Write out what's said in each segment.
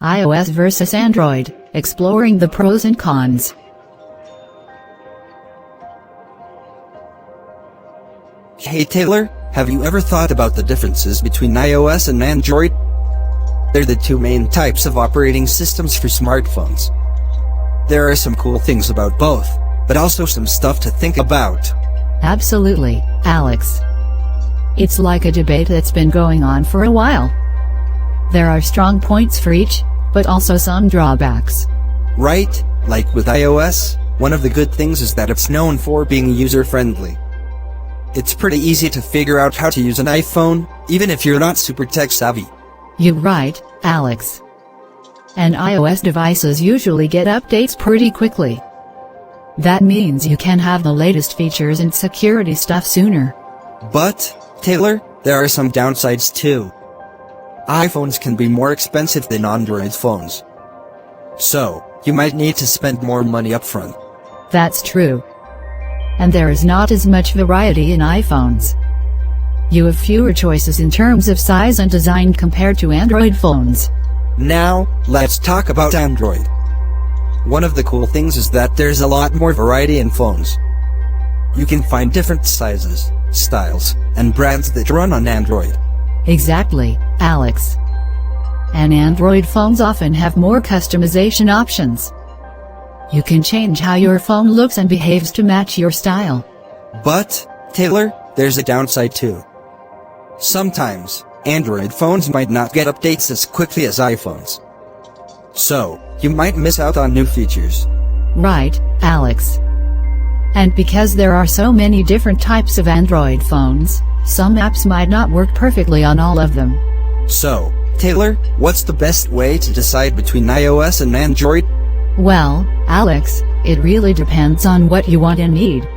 iOS versus Android, exploring the pros and cons. Hey Taylor, have you ever thought about the differences between iOS and Android? They're the two main types of operating systems for smartphones. There are some cool things about both, but also some stuff to think about. Absolutely, Alex. It's like a debate that's been going on for a while. There are strong points for each, but also some drawbacks. Right, like with iOS, one of the good things is that it's known for being user-friendly. It's pretty easy to figure out how to use an iPhone, even if you're not super tech-savvy. You're right, Alex. And iOS devices usually get updates pretty quickly. That means you can have the latest features and security stuff sooner. But, Taylor, there are some downsides too. iPhones can be more expensive than Android phones. So, you might need to spend more money upfront. That's true. And there is not as much variety in iPhones. You have fewer choices in terms of size and design compared to Android phones. Now, let's talk about Android. One of the cool things is that there's a lot more variety in phones. You can find different sizes, styles, and brands that run on Android. Exactly, Alex. And Android phones often have more customization options. You can change how your phone looks and behaves to match your style. But, Taylor, there's a downside too. Sometimes, Android phones might not get updates as quickly as iPhones. So, you might miss out on new features. Right, Alex. And because there are so many different types of Android phones, some apps might not work perfectly on all of them. So, Taylor, what's the best way to decide between iOS and Android? Well, Alex, it really depends on what you want and need.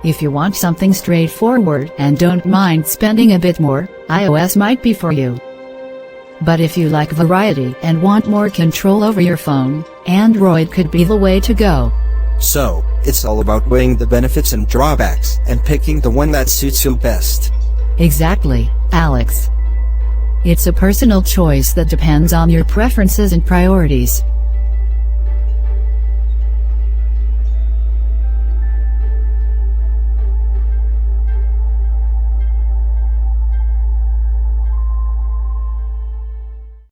If you want something straightforward and don't mind spending a bit more, iOS might be for you. But if you like variety and want more control over your phone, Android could be the way to go. So, it's all about weighing the benefits and drawbacks and picking the one that suits you best. Exactly, Alex. It's a personal choice that depends on your preferences and priorities.